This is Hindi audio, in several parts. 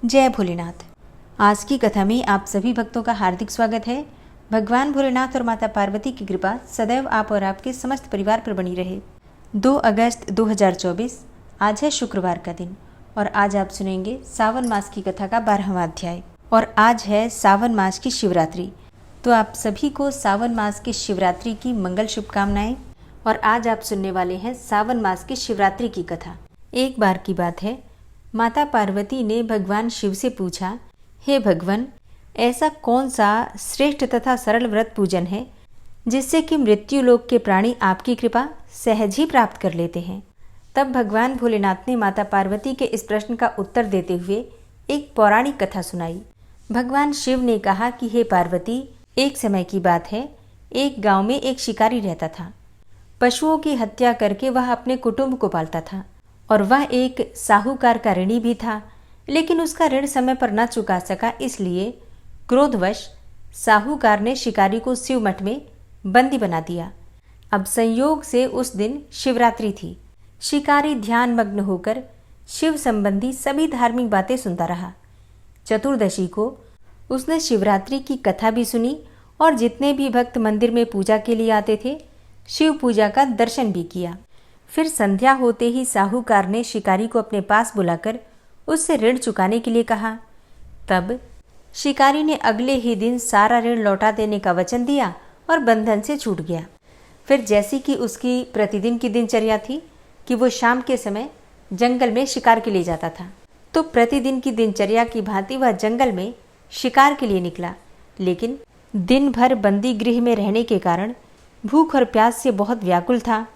जय भोलेनाथ। आज की कथा में आप सभी भक्तों का हार्दिक स्वागत है। भगवान भोलेनाथ और माता पार्वती की कृपा सदैव आप और आपके समस्त परिवार पर बनी रहे। 2 अगस्त 2024 आज है शुक्रवार का दिन और आज आप सुनेंगे सावन मास की कथा का 12वां अध्याय। और आज है सावन मास की शिवरात्रि। तो आप सभी को सावन मास की शिवरात्रि की मंगल शुभकामनाएं। और आज आप सुनने वाले हैं सावन मास की शिवरात्रि की कथा। एक बार की बात है, माता पार्वती ने भगवान शिव से पूछा, हे भगवान, ऐसा कौन सा श्रेष्ठ तथा सरल व्रत पूजन है जिससे कि मृत्यु लोक के प्राणी आपकी कृपा सहज ही प्राप्त कर लेते हैं। तब भगवान भोलेनाथ ने माता पार्वती के इस प्रश्न का उत्तर देते हुए एक पौराणिक कथा सुनाई। भगवान शिव ने कहा कि हे पार्वती, एक समय की बात है, एक गांव में एक शिकारी रहता था। पशुओं की हत्या करके वह अपने कुटुंब को पालता था और वह एक साहूकार का ऋणी भी था, लेकिन उसका ऋण समय पर न चुका सका, इसलिए क्रोधवश साहूकार ने शिकारी को शिव मठ में बंदी बना दिया। अब संयोग से उस दिन शिवरात्रि थी। शिकारी ध्यान मग्न होकर शिव संबंधी सभी धार्मिक बातें सुनता रहा। चतुर्दशी को उसने शिवरात्रि की कथा भी सुनी और जितने भी भक्त मंदिर में पूजा के लिए आते थे, शिव पूजा का दर्शन भी किया। फिर संध्या होते ही साहूकार ने शिकारी को अपने पास बुलाकर उससे ऋण चुकाने के लिए कहा। तब शिकारी ने अगले ही दिन सारा ऋण लौटा देने का वचन दिया और बंधन से छूट गया। फिर जैसी कि उसकी प्रतिदिन की दिनचर्या थी कि वो शाम के समय जंगल में शिकार के लिए जाता था, तो प्रतिदिन की दिनचर्या की भांति वह जंगल में शिकार के लिए निकला। लेकिन दिन भर बंदी गृह में रहने के कारण भूख और प्यास से बहुत व्याकुल था।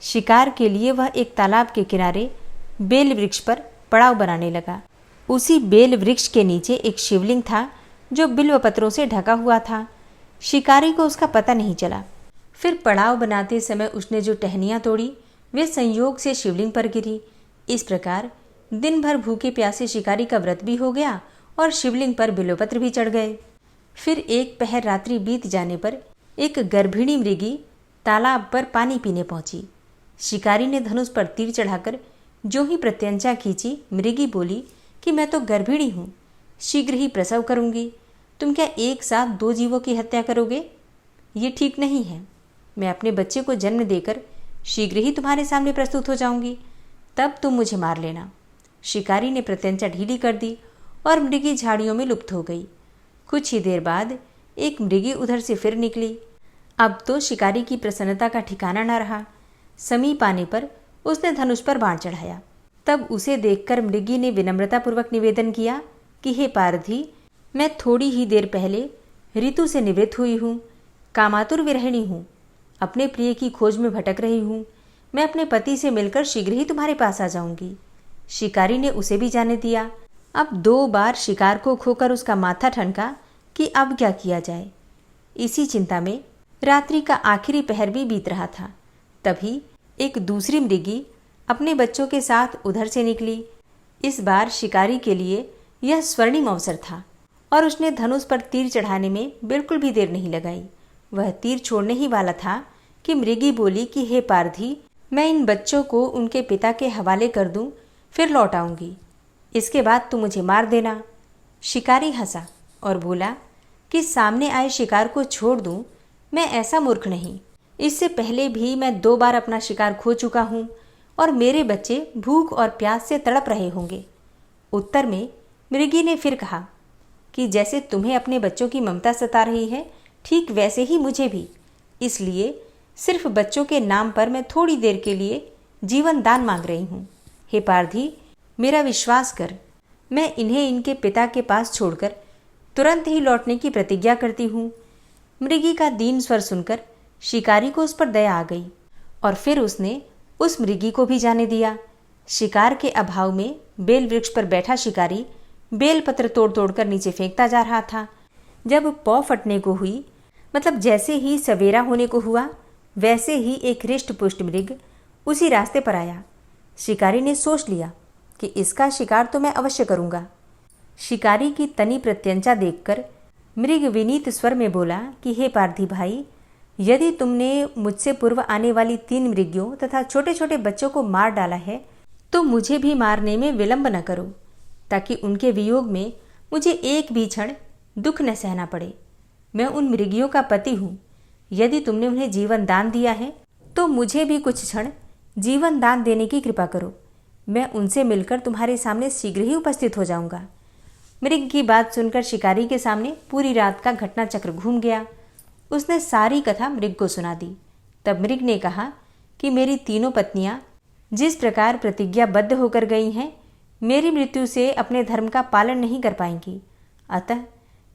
शिकार के लिए वह एक तालाब के किनारे बेल वृक्ष पर पड़ाव बनाने लगा। उसी बेल वृक्ष के नीचे एक शिवलिंग था जो बिल्व पत्रों से ढका हुआ था। शिकारी को उसका पता नहीं चला। फिर पड़ाव बनाते समय उसने जो टहनियाँ तोड़ी वे संयोग से शिवलिंग पर गिरी। इस प्रकार दिन भर भूखे प्यासे शिकारी का व्रत भी हो गया और शिवलिंग पर बिल्वपत्र भी चढ़ गए। फिर एक पहर रात्रि बीत जाने पर एक गर्भिणी मृगी तालाब पर पानी पीने पहुंची। शिकारी ने धनुष पर तीर चढ़ाकर जो ही प्रत्यंचा खींची, मृगी बोली कि मैं तो गर्भिणी हूँ, शीघ्र ही प्रसव करूँगी। तुम क्या एक साथ 2 जीवों की हत्या करोगे? ये ठीक नहीं है। मैं अपने बच्चे को जन्म देकर शीघ्र ही तुम्हारे सामने प्रस्तुत हो जाऊँगी, तब तुम मुझे मार लेना। शिकारी ने प्रत्यंचा ढीली कर दी और मृगी झाड़ियों में लुप्त हो गई। कुछ ही देर बाद एक मृगी उधर से फिर निकली। अब तो शिकारी की प्रसन्नता का ठिकाना न रहा। समीप आने पर उसने धनुष पर बाण चढ़ाया। तब उसे देखकर मृगी ने विनम्रतापूर्वक निवेदन किया कि हे पारधी, मैं थोड़ी ही देर पहले ऋतु से निवृत्त हुई हूँ, कामातुर विरहिणी हूँ, अपने प्रिय की खोज में भटक रही हूँ। मैं अपने पति से मिलकर शीघ्र ही तुम्हारे पास आ जाऊंगी। शिकारी ने उसे भी जाने दिया। अब 2 बार शिकार को खोकर उसका माथा ठनका कि अब क्या किया जाए। इसी चिंता में रात्रि का आखिरी पहर भी बीत रहा था। तभी एक दूसरी मृगी अपने बच्चों के साथ उधर से निकली। इस बार शिकारी के लिए यह स्वर्णिम अवसर था और उसने धनुष पर तीर चढ़ाने में बिल्कुल भी देर नहीं लगाई। वह तीर छोड़ने ही वाला था कि मृगी बोली कि हे पारधी, मैं इन बच्चों को उनके पिता के हवाले कर दूं, फिर लौट आऊंगी। इसके बाद तू मुझे मार देना। शिकारी हंसा और बोला कि सामने आए शिकार को छोड़ दूं, मैं ऐसा मूर्ख नहीं। इससे पहले भी मैं 2 बार अपना शिकार खो चुका हूँ और मेरे बच्चे भूख और प्यास से तड़प रहे होंगे। उत्तर में मृगी ने फिर कहा कि जैसे तुम्हें अपने बच्चों की ममता सता रही है, ठीक वैसे ही मुझे भी। इसलिए सिर्फ बच्चों के नाम पर मैं थोड़ी देर के लिए जीवन दान मांग रही हूँ। हे पारधी, मेरा विश्वास कर, मैं इन्हें इनके पिता के पास छोड़कर तुरंत ही लौटने की प्रतिज्ञा करती हूँ। मृगी का दीन स्वर सुनकर शिकारी को उस पर दया आ गई और फिर उसने उस मृगी को भी जाने दिया। शिकार के अभाव में बेल वृक्ष पर बैठा शिकारी बेल पत्र तोड़ तोड़ कर नीचे फेंकता जा रहा था। जब पौ फटने को हुई, मतलब जैसे ही सवेरा होने को हुआ, वैसे ही एक हृष्ट पुष्ट मृग उसी रास्ते पर आया। शिकारी ने सोच लिया कि इसका शिकार तो मैं अवश्य करूँगा। शिकारी की तनी प्रत्यंचा देखकर मृग विनीत स्वर में बोला कि हे पारधी भाई, यदि तुमने मुझसे पूर्व आने वाली 3 मृगियों तथा छोटे छोटे बच्चों को मार डाला है, तो मुझे भी मारने में विलंब न करो। ताकि उनके वियोग में मुझे एक भी क्षण दुख न सहना पड़े। मैं उन मृगियों का पति हूँ। यदि तुमने उन्हें जीवन दान दिया है तो मुझे भी कुछ क्षण जीवन दान देने की कृपा करो। मैं उनसे मिलकर तुम्हारे सामने शीघ्र ही उपस्थित हो जाऊंगा। मृग की बात सुनकर शिकारी के सामने पूरी रात का घटना चक्र घूम गया। उसने सारी कथा मृग को सुना दी। तब मृग ने कहा कि मेरी तीनों पत्नियां जिस प्रकार प्रतिज्ञाबद्ध होकर गई हैं, मेरी मृत्यु से अपने धर्म का पालन नहीं कर पाएंगी। अतः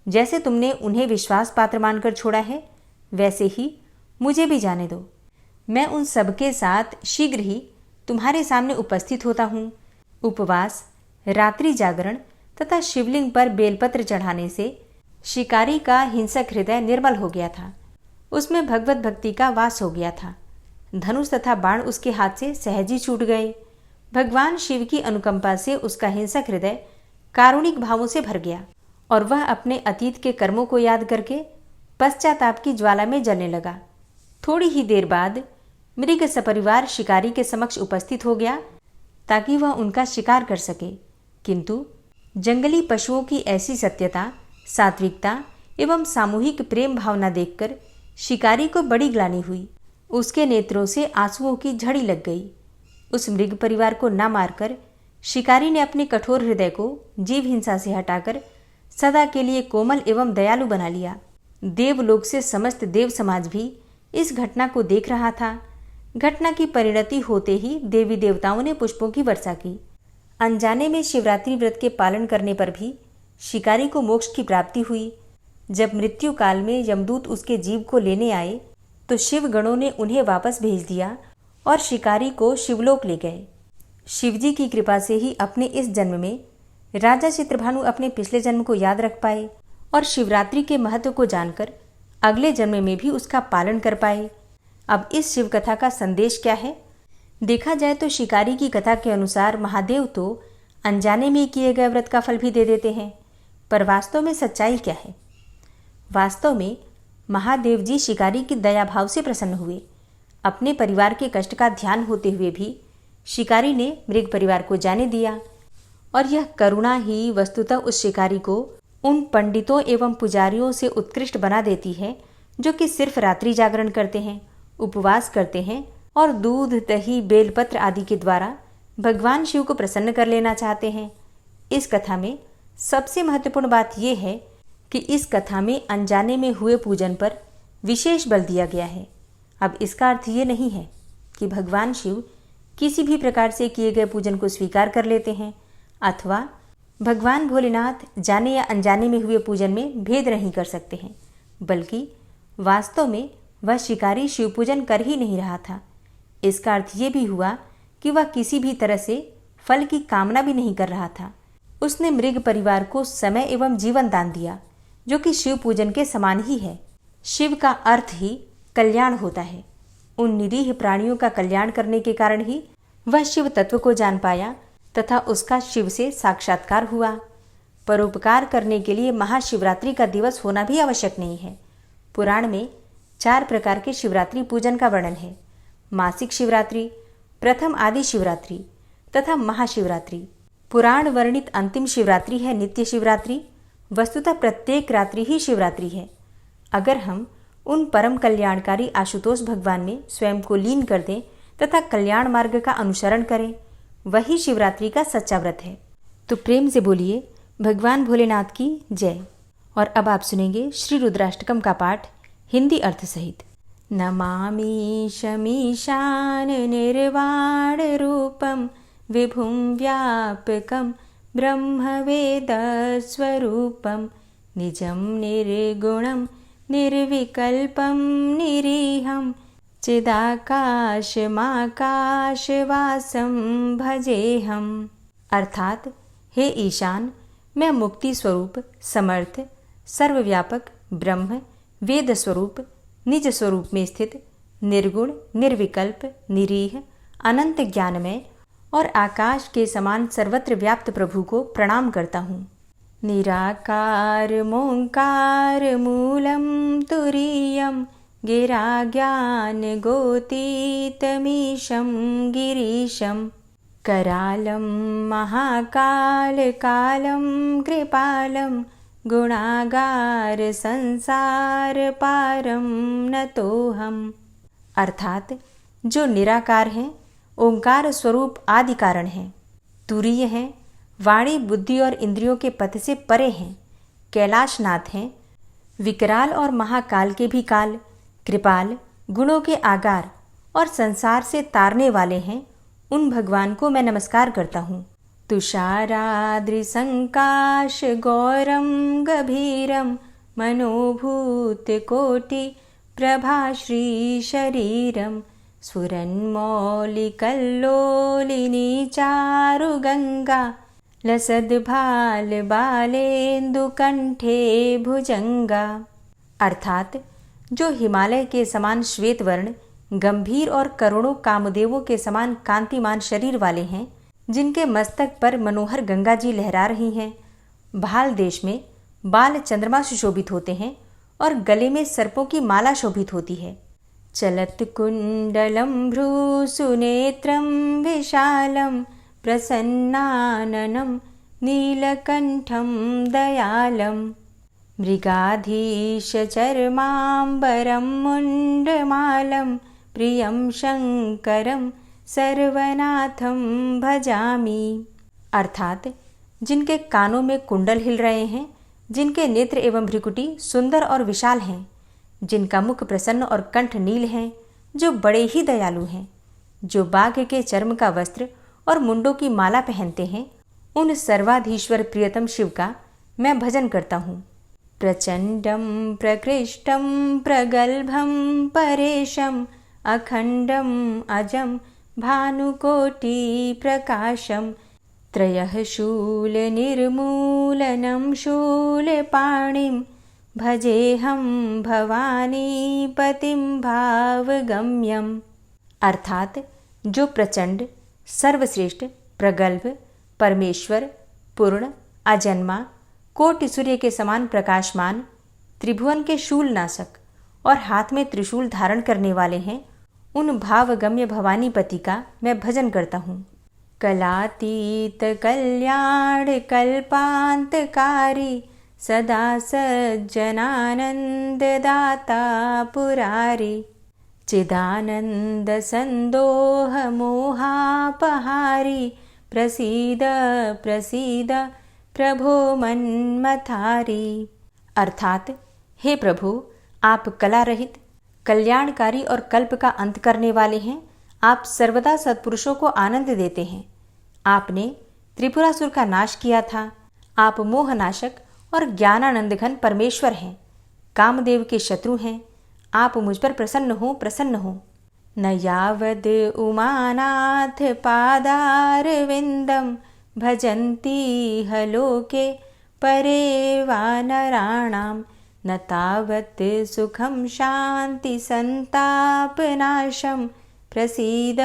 जैसे तुमने उन्हें विश्वास पात्र मानकर छोड़ा है, वैसे ही मुझे भी जाने दो। मैं उन सबके साथ शीघ्र ही तुम्हारे सामने उपस्थित होता हूँ। उपवास, रात्रि जागरण तथा शिवलिंग पर बेलपत्र चढ़ाने से शिकारी का हिंसक हृदय निर्मल हो गया था। उसमें भगवत भक्ति का वास हो गया था। धनुष तथा बाण उसके हाथ से सहज ही छूट गए। भगवान शिव की अनुकंपा से उसका हिंसक हृदय कारुणिक भावों से भर गया और वह अपने अतीत के कर्मों को याद करके पश्चाताप की ज्वाला में जलने लगा। थोड़ी ही देर बाद मृग सपरिवार शिकारी के समक्ष उपस्थित हो गया ताकि वह उनका शिकार कर सके, किंतु जंगली पशुओं की ऐसी सत्यता, सात्विकता एवं सामूहिक प्रेम भावना देखकर शिकारी को बड़ी ग्लानि हुई। उसके नेत्रों से आंसुओं की झड़ी लग गई। उस मृग परिवार को न मारकर शिकारी ने अपने कठोर हृदय को जीव हिंसा से हटाकर सदा के लिए कोमल एवं दयालु बना लिया। देवलोक से समस्त देव समाज भी इस घटना को देख रहा था। घटना की परिणति होते ही देवी देवताओं ने पुष्पों की वर्षा की। अनजाने में शिवरात्रि व्रत के पालन करने पर भी शिकारी को मोक्ष की प्राप्ति हुई। जब मृत्यु काल में यमदूत उसके जीव को लेने आए तो शिव गणों ने उन्हें वापस भेज दिया और शिकारी को शिवलोक ले गए। शिवजी की कृपा से ही अपने इस जन्म में राजा चित्रभानु अपने पिछले जन्म को याद रख पाए और शिवरात्रि के महत्व को जानकर अगले जन्म में भी उसका पालन कर पाए। अब इस शिव कथा का संदेश क्या है? देखा जाए तो शिकारी की कथा के अनुसार महादेव तो अनजाने में किए गए व्रत का फल भी दे देते हैं, पर वास्तव में सच्चाई क्या है? वास्तव में महादेव जी शिकारी की दया भाव से प्रसन्न हुए। अपने परिवार के कष्ट का ध्यान होते हुए भी शिकारी ने मृग परिवार को जाने दिया और यह करुणा ही वस्तुतः उस शिकारी को उन पंडितों एवं पुजारियों से उत्कृष्ट बना देती है जो कि सिर्फ रात्रि जागरण करते हैं, उपवास करते हैं और दूध, दही, बेलपत्र आदि के द्वारा भगवान शिव को प्रसन्न कर लेना चाहते हैं। इस कथा में सबसे महत्वपूर्ण बात यह है कि इस कथा में अनजाने में हुए पूजन पर विशेष बल दिया गया है। अब इसका अर्थ ये नहीं है कि भगवान शिव किसी भी प्रकार से किए गए पूजन को स्वीकार कर लेते हैं अथवा भगवान भोलेनाथ जाने या अनजाने में हुए पूजन में भेद नहीं कर सकते हैं, बल्कि वास्तव में वह शिकारी शिव पूजन कर ही नहीं रहा था। इसका अर्थ ये भी हुआ कि वह किसी भी तरह से फल की कामना भी नहीं कर रहा था। उसने मृग परिवार को समय एवं जीवन दान दिया, जो कि शिव पूजन के समान ही है। शिव का अर्थ ही कल्याण होता है। उन निरीह प्राणियों का कल्याण करने के कारण ही वह शिव तत्व को जान पाया तथा उसका शिव से साक्षात्कार हुआ। परोपकार करने के लिए महाशिवरात्रि का दिवस होना भी आवश्यक नहीं है। पुराण में 4 प्रकार के शिवरात्रि पूजन का वर्णन है। मासिक शिवरात्रि, प्रथम आदि शिवरात्रि तथा महाशिवरात्रि। पुराण वर्णित अंतिम शिवरात्रि है नित्य शिवरात्रि। वस्तुतः प्रत्येक रात्रि ही शिवरात्रि है। अगर हम उन परम कल्याणकारी आशुतोष भगवान में स्वयं को लीन कर दें तथा कल्याण मार्ग का अनुसरण करें, वही शिवरात्रि का सच्चा व्रत है। तो प्रेम से बोलिए भगवान भोलेनाथ की जय। और अब आप सुनेंगे श्री रुद्राष्टकम का पाठ हिंदी अर्थ सहित। नमामि शमीशान निर्वाण रूपम विभुं व्यापकं ब्रह्मवेद स्वरूपं निजं निर्गुणं निर्विकल्पं निरीहं चिदाकाशमाकाशवासं भजेहम। अर्थात हे ईशान, मैं मुक्ति स्वरूप, समर्थ, सर्वव्यापक, ब्रह्म, वेद स्वरूप, निज स्वरूप में स्थित, निर्गुण, निर्विकल्प, निरीह, अनंत ज्ञानमय और आकाश के समान सर्वत्र व्याप्त प्रभु को प्रणाम करता हूँ। निराकार मोंकार मूलम तुरीयम गिरा ज्ञान गोतीतमीशं गिरीशम। करालं महाकालकालं कृपालं गुणागार संसार पारम नतोहम। अर्थात जो निराकार हैं, ओंकार स्वरूप आदि कारण हैं, तुरीय हैं, वाणी बुद्धि और इंद्रियों के पथ से परे हैं, कैलाशनाथ हैं, विकराल और महाकाल के भी काल, कृपाल, गुणों के आगार और संसार से तारने वाले हैं, उन भगवान को मैं नमस्कार करता हूँ। तुषाराद्रिसंकाश गौरम गभीरम मनोभूत कोटि प्रभाश्री शरीरम स्फुरन्मौलिकल्लोलिनी चारुगंगा लसद्भाल बालेन्दुकंठे भुजंगा। अर्थात जो हिमालय के समान श्वेत वर्ण, गंभीर और करोड़ों कामदेवों के समान कांतिमान शरीर वाले हैं, जिनके मस्तक पर मनोहर गंगा जी लहरा रही हैं, भाल देश में बाल चंद्रमा सुशोभित होते हैं और गले में सर्पों की माला शोभित होती है। चलत कुंडलम भ्रूसुनेत्रम विशालम प्रसन्नाननं नीलकंठं दयालं मृगाधीशचर्माम्बरं मुण्डमालं प्रियं शंकरं सर्वनाथं भजामि। अर्थात जिनके कानों में कुंडल हिल रहे हैं, जिनके नेत्र एवं भ्रिकुटी सुंदर और विशाल हैं, जिनका मुख प्रसन्न और कंठ नील हैं, जो बड़े ही दयालु हैं, जो बाघ के चर्म का वस्त्र और मुंडों की माला पहनते हैं, उन सर्वाधीश्वर प्रियतम शिव का मैं भजन करता हूँ। प्रचंडम प्रकृष्टम प्रगल्भम परेशम अखंडम अजम भानुकोटि प्रकाशम त्रयः शूल निर्मूलनम शूलपाणिं भजेहम भवानी पतिं भावगम्यम। अर्थात जो प्रचंड, सर्वश्रेष्ठ, प्रगल्भ, परमेश्वर, पूर्ण, अजन्मा, कोटि सूर्य के समान प्रकाशमान, त्रिभुवन के शूलनाशक और हाथ में त्रिशूल धारण करने वाले हैं, उन भावगम्य भवानीपति का मैं भजन करता हूँ। कलातीत कल्याण कल्पांतकारी सदा सज्जनानंददाता पुरारी चिदानंद संदोह मोहापहारी प्रसीद प्रसीद प्रभो मन्मथारी। अर्थात हे प्रभु, आप कला रहित, कल्याणकारी और कल्प का अंत करने वाले हैं। आप सर्वदा सत्पुरुषों को आनंद देते हैं। आपने त्रिपुरासुर का नाश किया था। आप मोहनाशक और ज्ञानानंद घन परमेश्वर हैं, कामदेव के शत्रु हैं। आप मुझ पर प्रसन्न हो। न यावद उमानाथ पादारविंदम भजन्ति हलोके परे वानराणाम न तावत् सुखम शांति संतापनाशम प्रसीद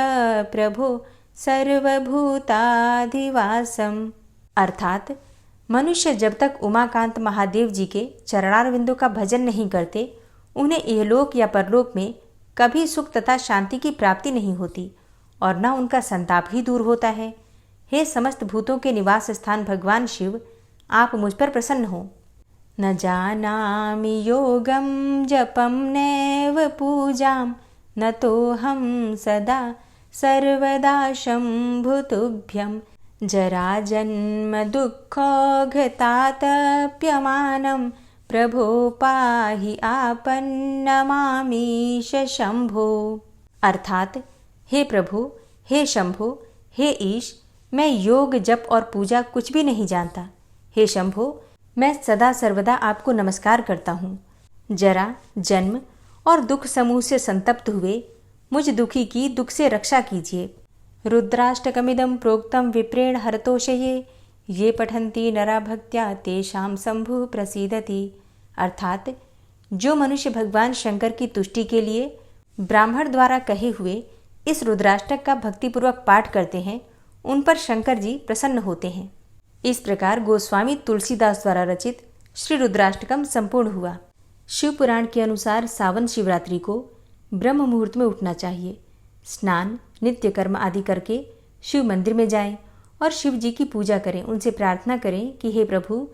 प्रभो सर्वभूताधिवासम। अर्थात मनुष्य जब तक उमाकांत महादेव जी के चरणारविंदों का भजन नहीं करते, उन्हें इहलोक या परलोक में कभी सुख तथा शांति की प्राप्ति नहीं होती और न उनका संताप ही दूर होता है। हे समस्त भूतों के निवास स्थान भगवान शिव, आप मुझ पर प्रसन्न हो। न जानामि योगम जपम नैव पूजाम न तोहम सदा सर्वदा शंभुतुभ्यं जरा जन्म दुःखोघतातप्यमानं प्रभो पाहि आपन्नमामीश शंभो। अर्थात हे प्रभु, हे शंभो, हे ईश, मैं योग जप और पूजा कुछ भी नहीं जानता। हे शंभो, मैं सदा सर्वदा आपको नमस्कार करता हूँ। जरा, जन्म और दुख समूह से संतप्त हुए मुझ दुखी की दुख से रक्षा कीजिए। रुद्राष्टकमिदं प्रोक्तं विप्रेण हरतोषये ये पठन्ति नरा भक्त्या तेषां शंभु प्रसीदति। अर्थात जो मनुष्य भगवान शंकर की तुष्टि के लिए ब्राह्मण द्वारा कहे हुए इस रुद्राष्टक का भक्तिपूर्वक पाठ करते हैं, उन पर शंकर जी प्रसन्न होते हैं। इस प्रकार गोस्वामी तुलसीदास द्वारा रचित श्री रुद्राष्टकम संपूर्ण हुआ। शिव पुराण के अनुसार सावन शिवरात्रि को ब्रह्म मुहूर्त में उठना चाहिए। स्नान, नित्य कर्म आदि करके शिव मंदिर में जाएं और शिव जी की पूजा करें। उनसे प्रार्थना करें कि हे प्रभु,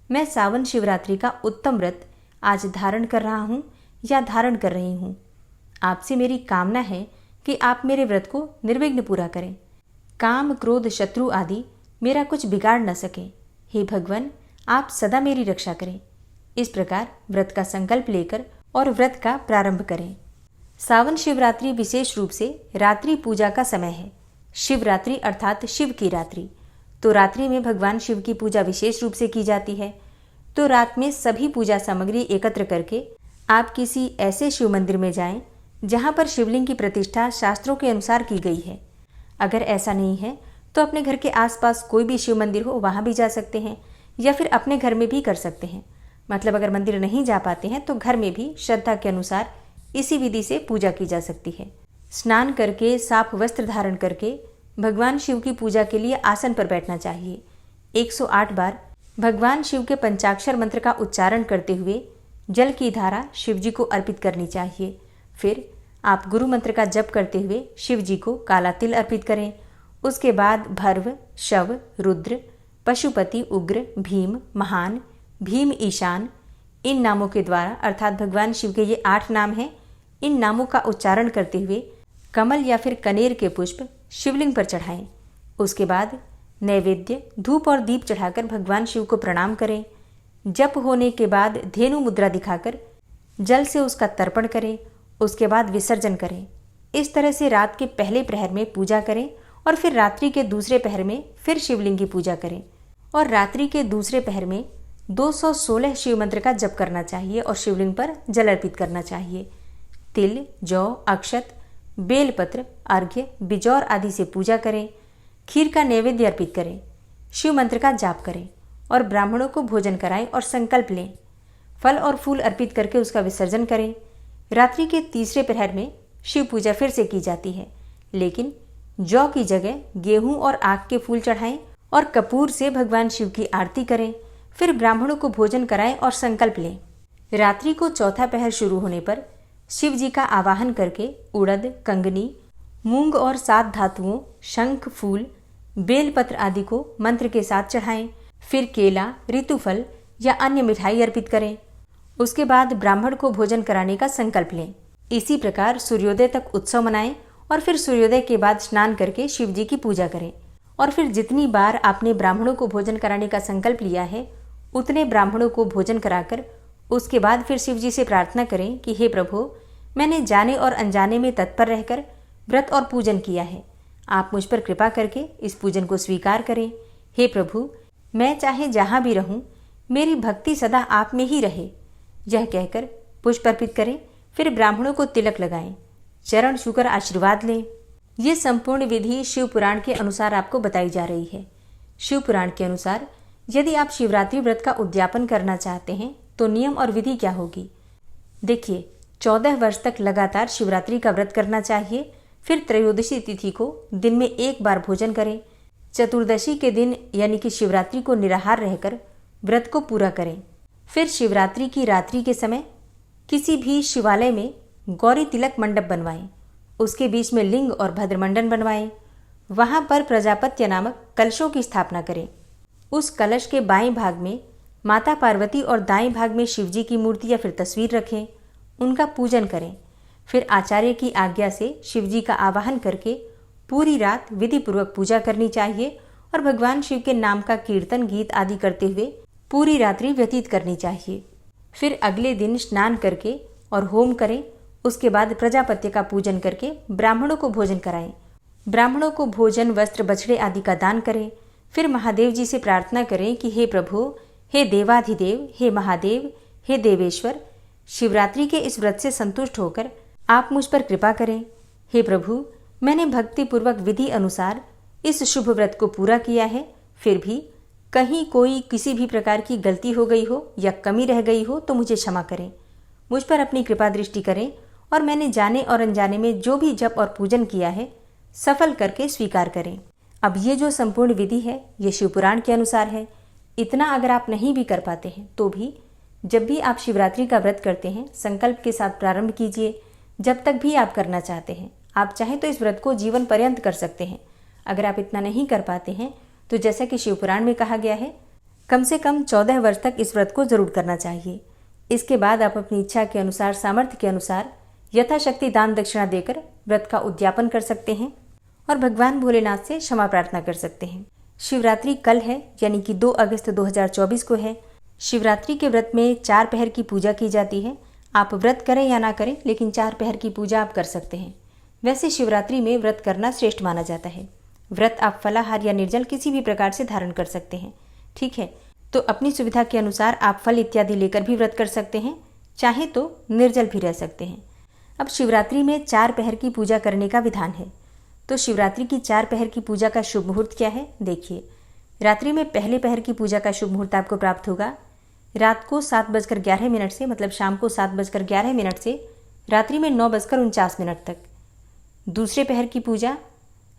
मैं सावन शिवरात्रि का उत्तम व्रत आज धारण कर रहा हूँ या धारण कर रही हूँ। आपसे मेरी कामना है कि आप मेरे व्रत को निर्विघ्न पूरा करें। काम, क्रोध, शत्रु आदि मेरा कुछ बिगाड़ न सके। हे भगवान, आप सदा मेरी रक्षा करें। इस प्रकार व्रत का संकल्प लेकर और व्रत का प्रारंभ करें। सावन शिवरात्रि विशेष रूप से रात्रि पूजा का समय है। शिवरात्रि अर्थात शिव की रात्रि, तो रात्रि में भगवान शिव की पूजा विशेष रूप से की जाती है। तो रात में सभी पूजा सामग्री एकत्र करके आप किसी ऐसे शिव मंदिर में जाएं जहां पर शिवलिंग की प्रतिष्ठा शास्त्रों के अनुसार की गई है। अगर ऐसा नहीं है तो अपने घर के आसपास कोई भी शिव मंदिर हो वहां भी जा सकते हैं, या फिर अपने घर में भी कर सकते हैं। मतलब अगर मंदिर नहीं जा पाते हैं तो घर में भी श्रद्धा के अनुसार इसी विधि से पूजा की जा सकती है। स्नान करके साफ वस्त्र धारण करके भगवान शिव की पूजा के लिए आसन पर बैठना चाहिए। 108 बार भगवान शिव के पंचाक्षर मंत्र का उच्चारण करते हुए जल की धारा शिव जी को अर्पित करनी चाहिए। फिर आप गुरु मंत्र का जप करते हुए शिव जी को काला तिल अर्पित करें। उसके बाद भर्व, शव, रुद्र, पशुपति, उग्र, भीम, महान, भीम ईशान, इन नामों के द्वारा अर्थात भगवान शिव के ये 8 नाम हैं, इन नामों का उच्चारण करते हुए कमल या फिर कनेर के पुष्प शिवलिंग पर चढ़ाएं। उसके बाद नैवेद्य, धूप और दीप चढ़ाकर भगवान शिव को प्रणाम करें। जप होने के बाद धेनु मुद्रा दिखाकर जल से उसका तर्पण करें। उसके बाद विसर्जन करें। इस तरह से रात के पहले प्रहर में पूजा करें और फिर रात्रि के दूसरे पहर में फिर शिवलिंग की पूजा करें। और रात्रि के दूसरे पहर में 216 शिव मंत्र का जप करना चाहिए और शिवलिंग पर जल अर्पित करना चाहिए। तिल, जौ, अक्षत, बेलपत्र, अर्घ्य, बिजौर आदि से पूजा करें। खीर का नैवेद्य अर्पित करें। शिव मंत्र का जाप करें और ब्राह्मणों को भोजन कराएं और संकल्प लें। फल और फूल अर्पित करके उसका विसर्जन करें। रात्रि के तीसरे प्रहर में शिव पूजा फिर से की जाती है, लेकिन जौ की जगह गेहूं और आग के फूल चढ़ाएं और कपूर से भगवान शिव की आरती करें। फिर ब्राह्मणों को भोजन कराएं और संकल्प लें। रात्रि को चौथा पहर शुरू होने पर शिव जी का आवाहन करके उड़द, कंगनी, मूंग और 7 धातुओं, शंख, फूल, बेलपत्र आदि को मंत्र के साथ चढ़ाएं। फिर केला, ऋतुफल या अन्य मिठाई अर्पित करें। उसके बाद ब्राह्मण को भोजन कराने का संकल्प लें। इसी प्रकार सूर्योदय तक उत्सव मनाएं और फिर सूर्योदय के बाद स्नान करके शिव जी की पूजा करें। और फिर जितनी बार आपने ब्राह्मणों को भोजन कराने का संकल्प लिया है उतने ब्राह्मणों को भोजन कराकर उसके बाद फिर शिव जी से प्रार्थना करें कि हे प्रभु, मैंने जाने और अनजाने में तत्पर रहकर व्रत और पूजन किया है। आप मुझ पर कृपा करके इस पूजन को स्वीकार करें। हे प्रभु, मैं चाहे जहाँ भी रहूँ मेरी भक्ति सदा आप में ही रहे। यह कहकर पुष्प अर्पित करें। फिर ब्राह्मणों को तिलक लगाएं, चरण छूकर आशीर्वाद लें। ये संपूर्ण विधि शिव पुराण के अनुसार आपको बताई जा रही है। शिव पुराण के अनुसार यदि आप शिवरात्रि व्रत का उद्यापन करना चाहते हैं तो नियम और विधि क्या होगी? देखिए, 14 वर्ष तक लगातार शिवरात्रि का व्रत करना चाहिए। फिर त्रयोदशी तिथि को दिन में 1 बार भोजन करें। चतुर्दशी के दिन यानी कि शिवरात्रि को निराहार रहकर व्रत को पूरा करें। फिर शिवरात्रि की रात्रि के समय किसी भी शिवालय में गौरी तिलक मंडप बनवाएं। उसके बीच में लिंग और भद्रमंडन बनवाएं। वहां पर प्रजापत्य नामक कलशों की स्थापना करें। उस कलश के बाएं भाग में माता पार्वती और दाएं भाग में शिवजी की मूर्ति या फिर तस्वीर रखें। उनका पूजन करें। फिर आचार्य की आज्ञा से शिवजी का आवाहन करके पूरी रात विधि पूर्वक पूजा करनी चाहिए और भगवान शिव के नाम का कीर्तन, गीत आदि करते हुए पूरी रात्रि व्यतीत करनी चाहिए। फिर अगले दिन स्नान करके और होम करें। उसके बाद प्रजापत्य का पूजन करके ब्राह्मणों को भोजन कराएं। ब्राह्मणों को भोजन, वस्त्र, बछड़े आदि का दान करें। फिर महादेव जी से प्रार्थना करें कि हे प्रभु, हे देवाधिदेव, हे महादेव, हे देवेश्वर, शिवरात्रि के इस व्रत से संतुष्ट होकर आप मुझ पर कृपा करें। हे प्रभु, मैंने भक्ति पूर्वक विधि अनुसार इस शुभ व्रत को पूरा किया है। फिर भी कहीं कोई किसी भी प्रकार की गलती हो गई हो या कमी रह गई हो तो मुझे क्षमा करें। मुझ पर अपनी कृपा दृष्टि करें और मैंने जाने और अनजाने में जो भी जप और पूजन किया है सफल करके स्वीकार करें। अब ये जो संपूर्ण विधि है ये शिवपुराण के अनुसार है। इतना अगर आप नहीं भी कर पाते हैं तो भी जब भी आप शिवरात्रि का व्रत करते हैं संकल्प के साथ प्रारंभ कीजिए। जब तक भी आप करना चाहते हैं, आप चाहें तो इस व्रत को जीवन पर्यंत कर सकते हैं। अगर आप इतना नहीं कर पाते हैं तो जैसा कि शिवपुराण में कहा गया है, कम से कम 14 वर्ष तक इस व्रत को जरूर करना चाहिए। इसके बाद आप अपनी इच्छा के अनुसार, सामर्थ्य के अनुसार यथाशक्ति दान दक्षिणा देकर व्रत का उद्यापन कर सकते हैं और भगवान भोलेनाथ से क्षमा प्रार्थना कर सकते हैं। शिवरात्रि कल है, यानी कि 2 अगस्त 2024 को है। शिवरात्रि के व्रत में 4 पहर की पूजा की जाती है। आप व्रत करें या ना करें, लेकिन 4 पहर की पूजा आप कर सकते हैं। वैसे शिवरात्रि में व्रत करना श्रेष्ठ माना जाता है। व्रत आप फलाहार या निर्जल किसी भी प्रकार से धारण कर सकते हैं। ठीक है, तो अपनी सुविधा के अनुसार आप फल इत्यादि लेकर भी व्रत कर सकते हैं, चाहे तो निर्जल भी रह सकते हैं। अब शिवरात्रि में 4 पहर की पूजा करने का विधान है। तो शिवरात्रि की 4 पहर की पूजा का शुभ मुहूर्त क्या है, देखिए। रात्रि में पहले पहर की पूजा का शुभ मुहूर्त आपको प्राप्त होगा रात को 7:11 से, मतलब शाम को 7:11 से रात्रि में 9:49 तक। दूसरे पहर की पूजा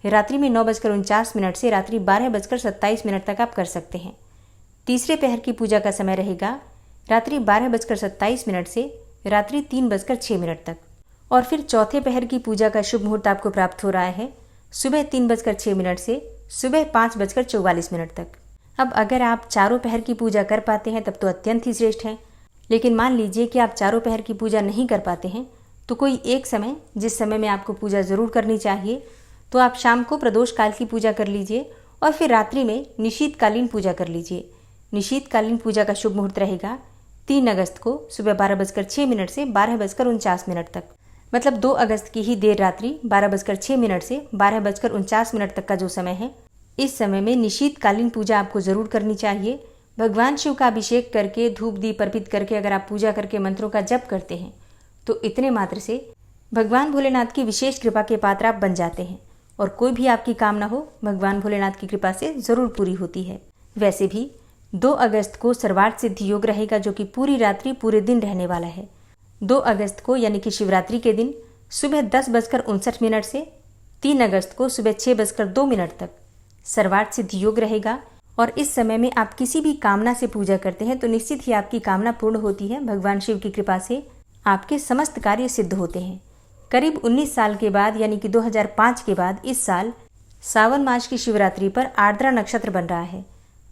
रात्रि में 9:49 से रात्रि 12:27 तक आप कर सकते हैं। तीसरे पहर की पूजा का समय रहेगा रात्रि 12:27 से रात्रि 3:06 तक। और फिर चौथे पहर की पूजा का शुभ मुहूर्त आपको प्राप्त हो रहा है सुबह 3:06 से सुबह 5:44 तक। अब अगर आप चारों पहर की पूजा कर पाते हैं तब तो अत्यंत ही श्रेष्ठ है, लेकिन मान लीजिए कि आप चारों पहर की पूजा नहीं कर पाते हैं, तो कोई एक समय जिस समय में आपको पूजा ज़रूर करनी चाहिए, तो आप शाम को प्रदोष काल की पूजा कर लीजिए और फिर रात्रि में निशीतकालीन पूजा कर लीजिए। निशीतकालीन पूजा का शुभ मुहूर्त रहेगा 3 अगस्त को सुबह 12:06 से 12:49 तक। मतलब 2 अगस्त की ही देर रात्रि 12:06 से 12:49 तक का जो समय है, इस समय में निशीतकालीन पूजा आपको जरूर करनी चाहिए। भगवान शिव का अभिषेक करके, धूप दीप अर्पित करके अगर आप पूजा करके मंत्रों का जप करते हैं तो इतने मात्र से भगवान भोलेनाथ की विशेष कृपा के पात्र आप बन जाते हैं और कोई भी आपकी कामना हो भगवान भोलेनाथ की कृपा से जरूर पूरी होती है। वैसे भी 2 अगस्त को सर्वार्थ सिद्धि योग रहेगा, जो कि पूरी रात्रि पूरे दिन रहने वाला है। 2 अगस्त को यानी कि शिवरात्रि के दिन सुबह 10:59 से 3 अगस्त को सुबह 6:02 तक सर्वार्थ सिद्धि योग रहेगा। और इस समय में आप किसी भी कामना से पूजा करते हैं तो निश्चित ही आपकी कामना पूर्ण होती है। भगवान शिव की कृपा से आपके समस्त कार्य सिद्ध होते हैं। करीब 19 साल के बाद, यानी कि 2005 के बाद इस साल सावन मास की शिवरात्रि पर आर्द्रा नक्षत्र बन रहा है।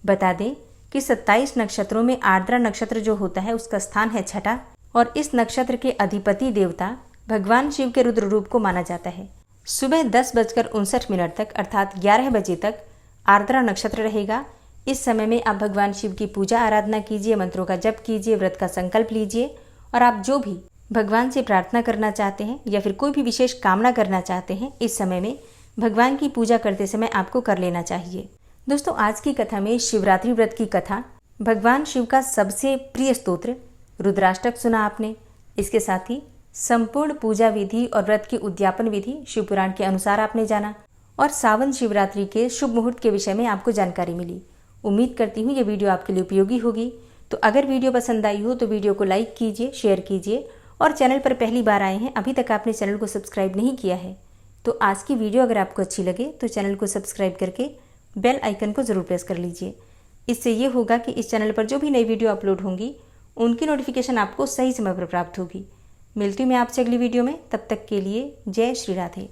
बता दें कि 27 नक्षत्रों में आर्द्रा नक्षत्र जो होता है उसका स्थान है छठा, और इस नक्षत्र के अधिपति देवता भगवान शिव के रुद्र रूप को माना जाता है। सुबह 10:59 तक अर्थात 11 बजे तक आर्द्रा नक्षत्र रहेगा। इस समय में आप भगवान शिव की पूजा आराधना कीजिए, मंत्रों का जप कीजिए, व्रत का संकल्प लीजिए और आप जो भी भगवान से प्रार्थना करना चाहते हैं या फिर कोई भी विशेष कामना करना चाहते हैं, इस समय में भगवान की पूजा करते समय आपको कर लेना चाहिए। दोस्तों, आज की कथा में शिवरात्रि व्रत की कथा, भगवान शिव का सबसे प्रिय स्तोत्र रुद्राष्टक सुना आपने। इसके साथ ही संपूर्ण पूजा विधि और व्रत की उद्यापन विधि शिवपुराण के अनुसार आपने जाना और सावन शिवरात्रि के शुभ मुहूर्त के विषय में आपको जानकारी मिली। उम्मीद करती हूँ ये वीडियो आपके लिए उपयोगी होगी। तो अगर वीडियो पसंद आई हो तो वीडियो को लाइक कीजिए, शेयर कीजिए और चैनल पर पहली बार आए हैं, अभी तक आपने चैनल को सब्सक्राइब नहीं किया है, तो आज की वीडियो अगर आपको अच्छी लगे तो चैनल को सब्सक्राइब करके बेल आइकन को ज़रूर प्रेस कर लीजिए। इससे ये होगा कि इस चैनल पर जो भी नई वीडियो अपलोड होंगी उनकी नोटिफिकेशन आपको सही समय पर प्राप्त होगी। मिलती हूँ मैं आपसे अगली वीडियो में, तब तक के लिए जय श्री राधे।